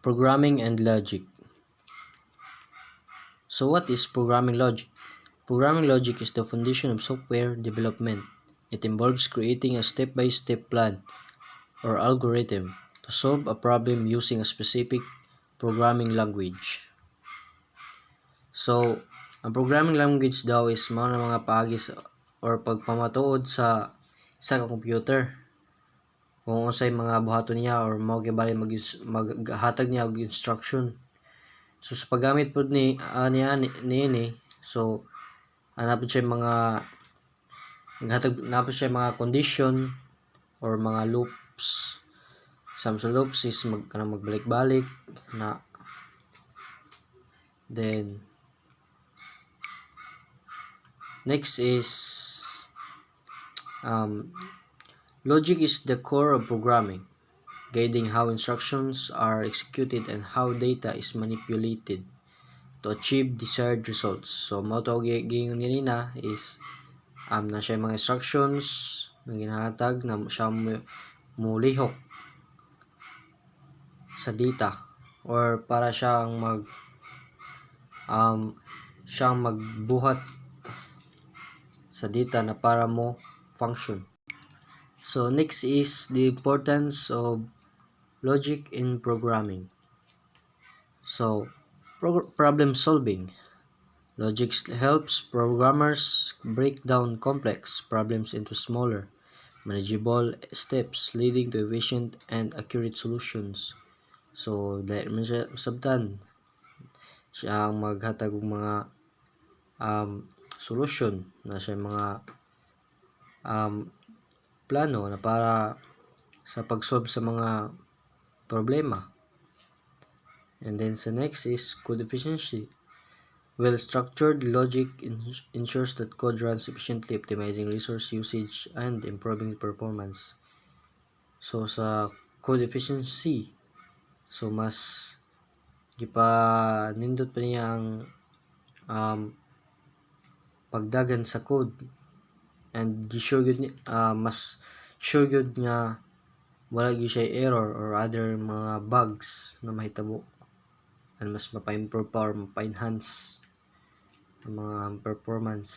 Programming and logic. So what is programming logic? Programming logic is the foundation of software development. It involves creating a step-by-step plan or algorithm to solve a problem using a specific programming language. So, ang programming language daw is mao na mga paagi or pagpamatuod sa isa ka computer. Kung unsay mga buhaton niya or mao gibali maghatag niya og instruction. So sa paggamit pud ni niini, so hanapon siya mga hanapon siya mga condition or mga loops. Some loops is magbalik-balik na. Then next is logic is the core of programming, guiding how instructions are executed and how data is manipulated to achieve desired results. So mao to giingon ganina is na siya mga instructions na ginahatag na siya mulihok sa data or para siyang magbuhat sa data na para mo function. So next is the importance of logic in programming. So problem solving. Logic helps programmers break down complex problems into smaller, manageable steps, leading to efficient and accurate solutions. So dahil man siya sabtan siya ang maghatag og mga solution na siya mga plano na para sa pag-solve sa mga problema. And then the next is code efficiency. Well-structured logic ensures that code runs efficiently, optimizing resource usage and improving performance. So sa code efficiency, so mas gipanindot pa niya ang pagdagan sa code and mas sure good nga wala gyud siya error or other mga bugs na mahitabo and mas mapa-improve pa or mapa-enhance ang mga performance.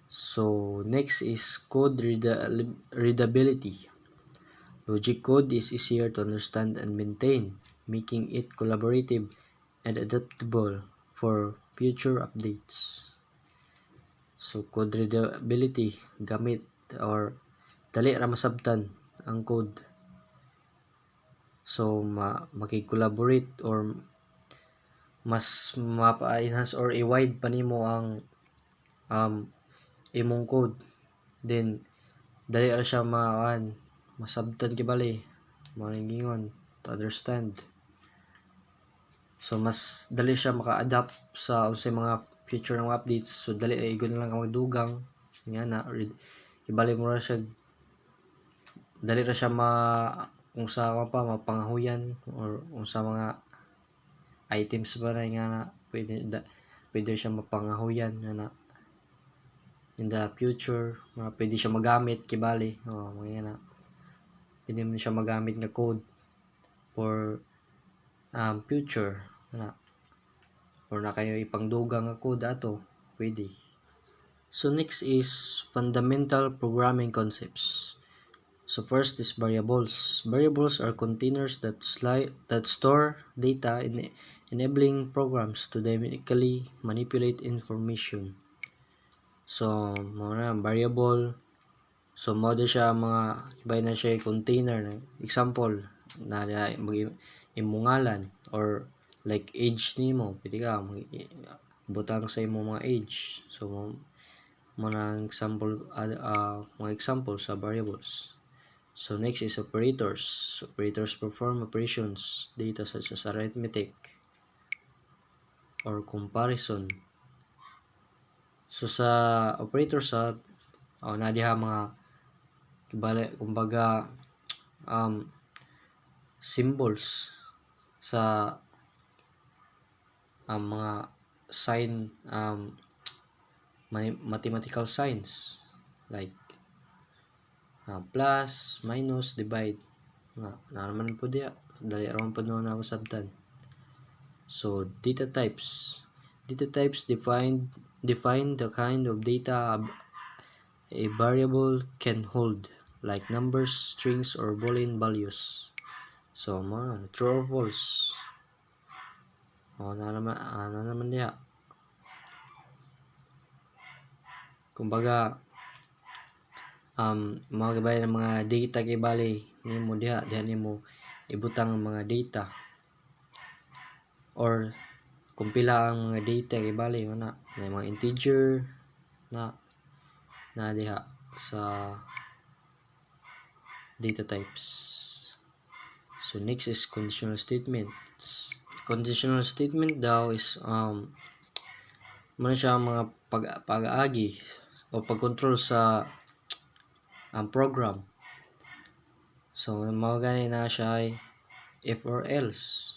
So next is code readability. Logic code is easier to understand and maintain, making it collaborative and adaptable for future updates. So code readability, gamit or dali ra masabtan ang code. So maki-collaborate or mas mapa-enhance or i-wide pa nimo ang imong code. Then dali ra siya masabtan kibali, malingingon to understand. So mas dali siya maka-adapt sa unsay mga future ng updates. So dali igon lang ang magdugang nga na ibalik mo ra siya, dali ra siya kung sa mapangahuyan or kung sa mga items ba na nga na pwede siya mapangahuyan nga na in the future, pwede siya magamit kibali mga na pwede mo siya magamit nga code for future na or na kayo ipangdugang nga code ato pwede. So next is fundamental programming concepts. So first is variables. Variables are containers that store data, enabling programs to dynamically manipulate information. So variable, so mo siya mga ibay na siya container. Example na imungalan or like age nimo, pwede ka butang sa imong mga age. So mga example sa variables. So next is operators. Operators perform operations data such as arithmetic or comparison. So sa operators na diha mga kibali kumbaga symbols sa mga sign mathematical signs like plus, minus, divide na naman po diya. dali aron pud na masabtan. So data types define the kind of data a variable can hold, like numbers, strings, or boolean values. So true or false. Na naman diha. Kumbaga mga gabay ng mga data kay bali nimo diha nimo ibutang ang mga data, or kung pila ang mga data kay bali na mga integer na diha sa data types. So next is conditional statements. Conditional statement daw is man siya mga pag-aagi o pag-control sa program. So mao gani na siya ay if or else,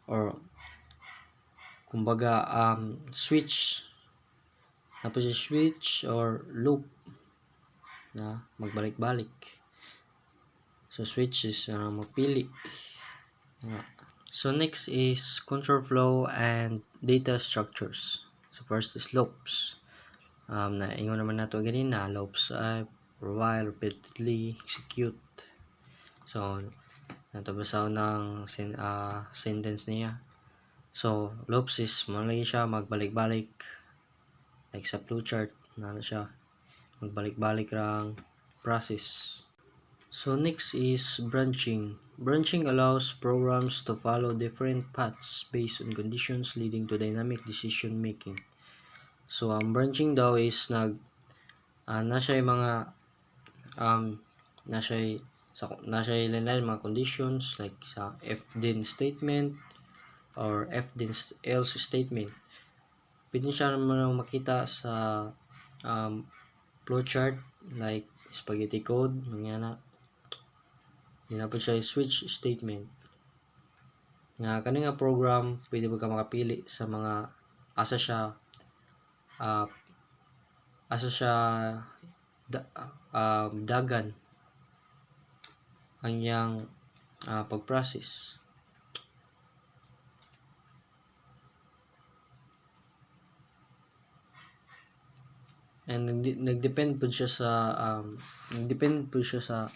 or kumbaga switch na po siya, switch or loop na magbalik-balik. So switch is magpili. So next is control flow and data structures. So first is loops. Na ingon naman nato ganina, loops ay while repeatedly execute. So natabasa ng sentence niya. So loops is malay siya magbalik-balik, like sa flowchart na siya magbalik-balik rang process. So next is branching. Branching allows programs to follow different paths based on conditions, leading to dynamic decision making. So ang branching daw is na siya mga na siya ilan mga conditions, like sa if then statement or if then else statement. Pwede siya naman makita sa flowchart like spaghetti code, mga po siya switch statement. Kani nga program pwede ka makapili sa mga asa siya dagan ang yang pag-process. And nagdepend po siya sa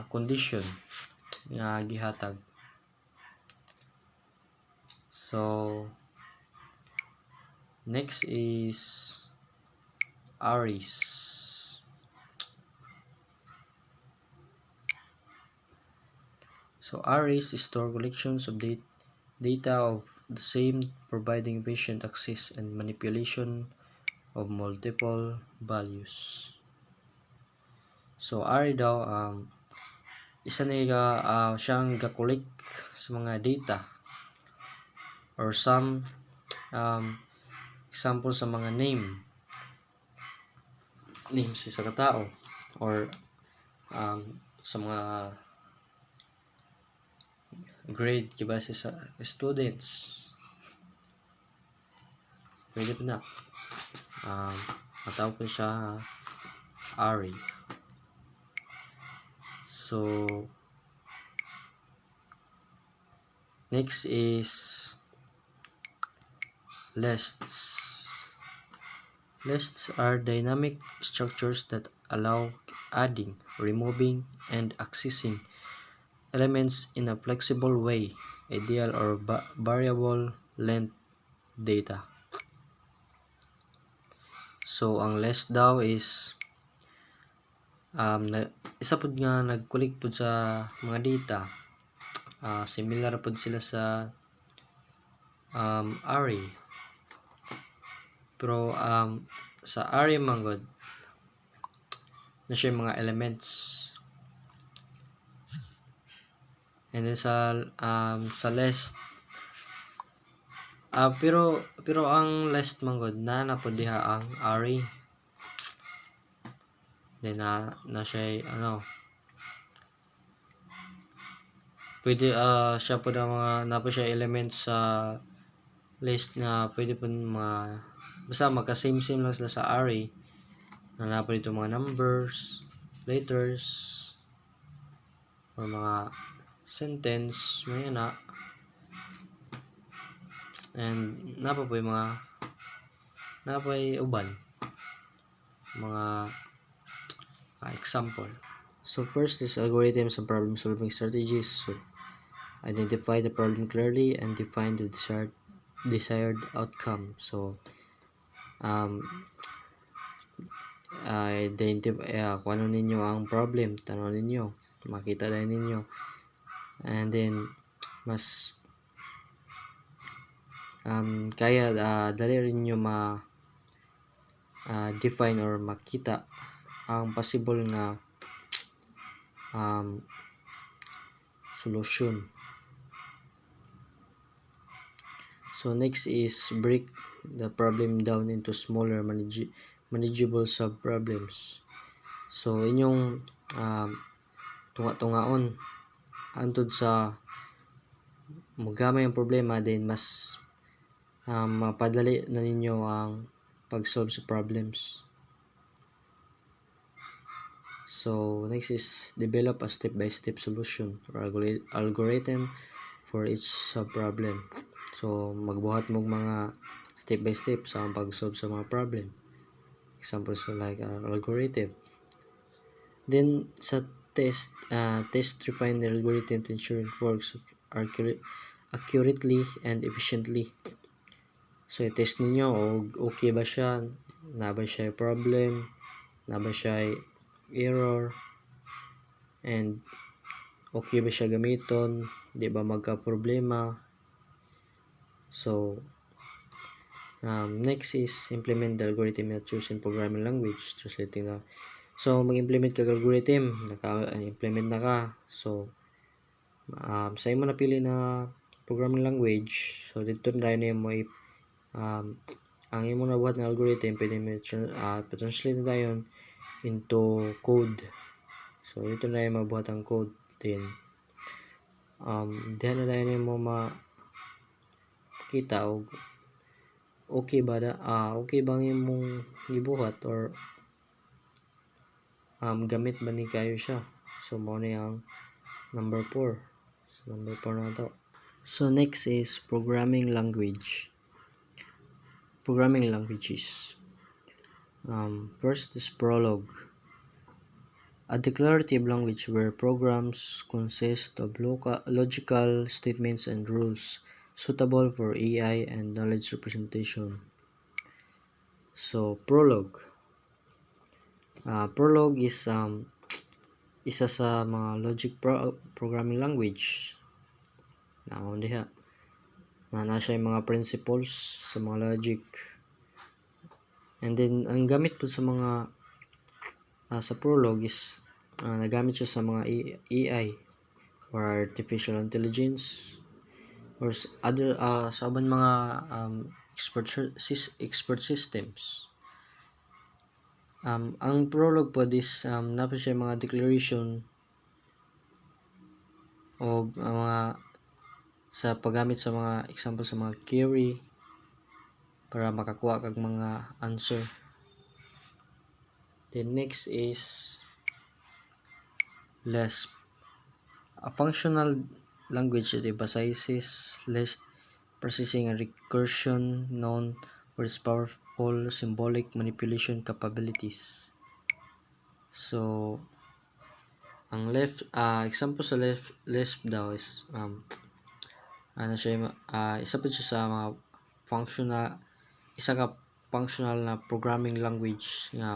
condition nga gihatag. So next is arrays. So arrays store collections of data of the same, providing efficient access and manipulation of multiple values. So array daw isa na siyang ga-collect sa mga data or some example sa mga names sa katao, or sa mga grade kibase sa students. Pwede po na matawag po siya array. So next is lists. Lists are dynamic structures that allow adding, removing, and accessing elements in a flexible way, ideal or variable length data. So ang list daw is isa pud nga nag-collect pud sa mga data. Similar pud sila sa array, pero sa array manggod na siya mga elements, and then sa list pero ang list manggod na pud diha ang array. Then na siya pwede siya po na mga napo siya elements sa list na pwede po mga basta magka same lang sila sa array, na napo dito mga numbers, letters, or mga sentence may na, and napapoy uban mga example. So first is algorithms and problem solving strategies. So identify the problem clearly and define the desired outcome. So identify kung ano ninyo ang problem, tanong ninyo, makita na ninyo, and then mas kaya dali rin nyo define or makita ang possible nga solution. So next is break the problem down into smaller manageable sub-problems. So inyong tunga-tungaon antod sa magamay ang problema, then mas mapadali na ninyo ang pag-solve sa problems. So next is develop a step-by-step solution or algorithm for each sub-problem. So magbuhat mo mga step-by-step sa pag-solve sa mga problem. Example so like algorithm. Then sa test refine the algorithm to ensure it works accurately and efficiently. So i-test ninyo o okay ba siya, na ba siya problem, na ba siya error, and okay ba siya gamiton, di ba magka-problema. So next is implement the algorithm in a chosen programming language. Translating na. So mag-implement ka algorithm, naka-implement na ka. So sa imo napili na programming language, so dito na rin mo ang imo nabuhat na algorithm, pwede mo translate na tayo into code. So dito na rin mabuhat ang code. Then diyan na rin mo makita o okay ba ang imong gibuhat or gamit ba ni kayo siya. So mo na yung number 4. So number 4 na to. So next is programming languages. First is Prolog, a declarative language where programs consist of logical statements and rules suitable for AI and knowledge representation. So Prolog is isa sa mga logic programming language na siya yung mga principles sa mga logic, and then ang gamit po sa mga sa Prolog is nagamit siya sa mga AI or artificial intelligence or other sa ibang mga expert systems. Ang Prolog po is napos siya mga declaration o mga sa paggamit sa mga example sa mga query para makakuha kag mga answer. Then next is Lisp, a functional language that emphasizes list processing and recursion known for its powerful symbolic manipulation capabilities. So ang example sa Lisp daw is isa po siya sa mga functional na programming language nga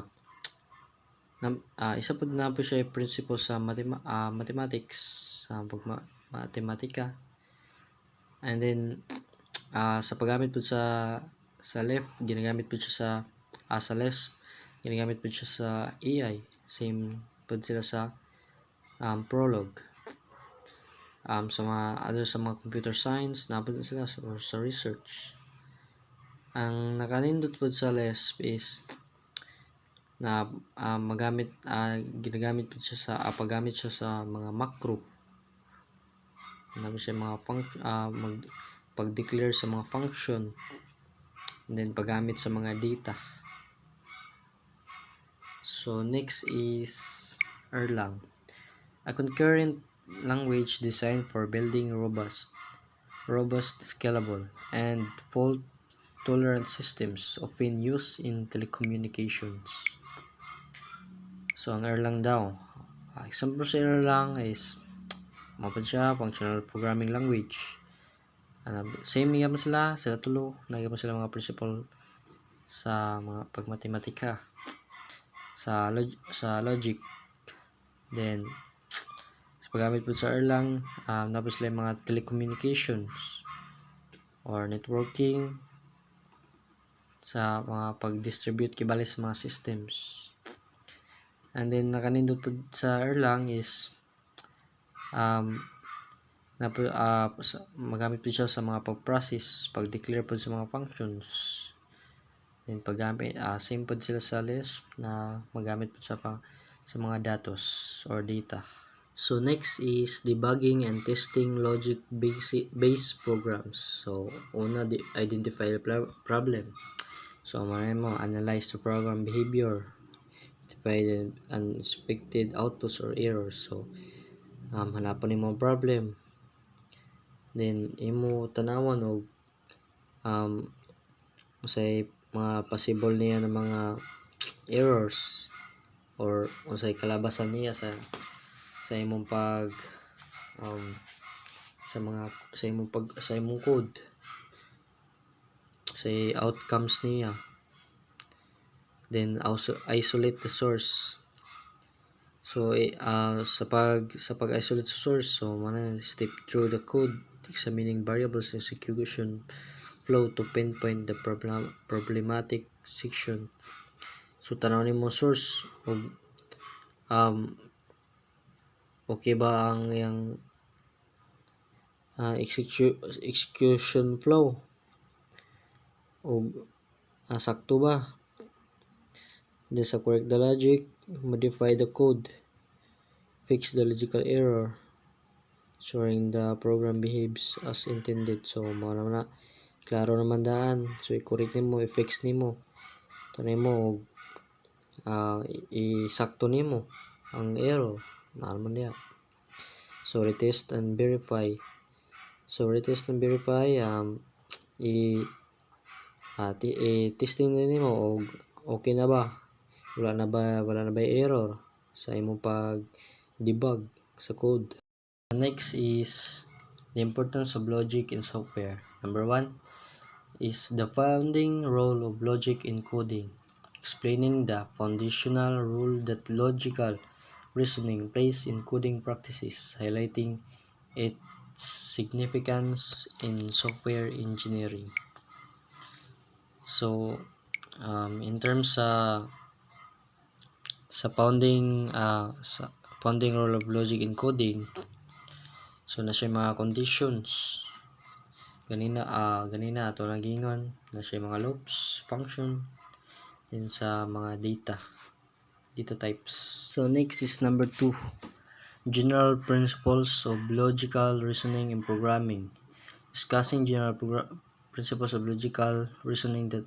isa po na po siya principle sa mathematics, sa matematika, and then sa paggamit po sa left ginagamit po siya sa Lisp, ginagamit po siya sa AI, same po sila sa Prolog. Sa mga computer science na po sila sa research. Ang nakanindot po sa Lisp is na ginagamit po siya sa paggamit siya sa mga macro. Nabi siya mga pag-declare sa mga function, and then paggamit sa mga data. So next is Erlang, a concurrent language designed for building robust, scalable, and fault-tolerant systems often used in telecommunications. So, ang Erlang daw. Example sa Erlang is mapad siya, functional programming language. Same nga pa sila tulo. Nagyan pa sila mga principle sa mga pagmatematika. Sa logic. Then, sa paggamit po sa Erlang, napos sila mga telecommunications or networking sa mga pag-distribute kibali sa mga systems. And then nakanindot po sa Erlang is magamit po siya sa mga pag-process, pag-declare po sa mga functions. Then paggamit same po sila sa Lisp na magamit po sa mga datos or data. So next is debugging and testing logic based programs. So una, identify the problem. So mo analyze the program behavior, identify the unexpected outputs or errors. So hanapan nimo problem, then imo tanawon og usay mga possible niya ng mga errors or usay kalabasan niya sa imong pag sa imong code, sa outcomes niya. Then also isolate the source. So sa pag-isolate sa source, so step through the code, examining variables and execution flow to pinpoint the problematic section. So tanaw nimo source og okay ba ang yang execution flow o sakto ba. Then sa correct the logic, modify the code, fix the logical error, ensuring the program behaves as intended. So mao na klaro naman daan. So i-correct nimo, i-fix nimo, tanay mo isakto nimo ang error naman niya. So retest and verify. Testing nimo og okay na ba, wala na ba error sa imong pag debug sa code. Next is the importance of logic in software. Number 1 is the founding role of logic in coding, explaining the foundational role that logical reasoning plays in coding practices, highlighting its significance in software engineering. So in terms sa founding role of logic in coding, so na siya mga conditions ganina ato nagingon na siya mga loops, function, din sa mga data types. So next is number 2, general principles of logical reasoning in programming, discussing general principles of logical reasoning that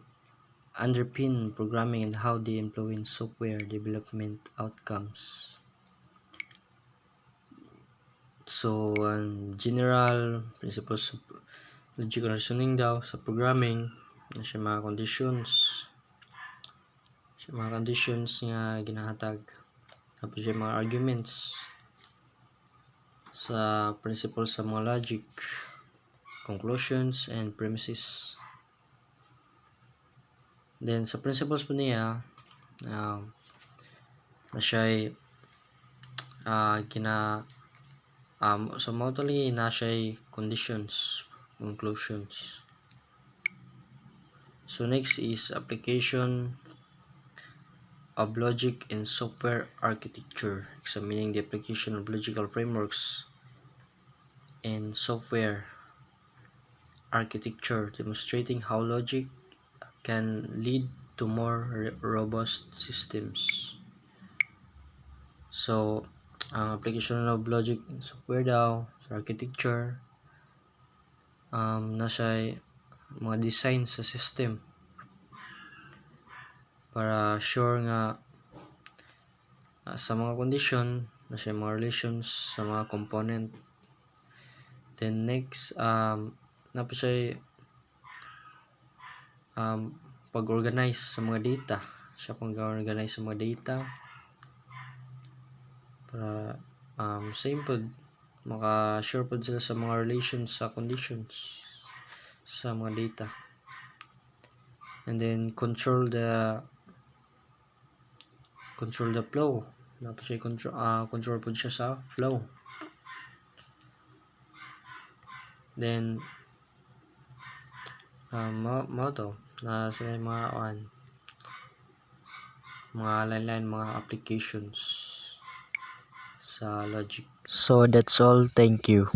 underpin programming and how they influence software development outcomes. So general principles of logical reasoning daw sa programming na siya mga conditions nga ginahatag, tapos siya mga arguments sa principles sa mga logic, conclusions and premises. Then sa principles po niya na siya so mostly na siya conditions, conclusions. So next is application of logic in software architecture, examining the application of logical frameworks in software architecture, demonstrating how logic can lead to more robust systems. So ang application of logic in software daw sa architecture, na siya mga design sa system para sure nga sa mga condition na siya mga relations sa mga component. Then next na pa siya pag-organize sa mga data. Siya pag-organize sa mga data para same pod maka-share pod sila sa mga relations sa conditions sa mga data. And then control the flow. Dapat siya control po siya sa flow. Then mo to na sila mga line mga applications sa logic. So that's all, thank you.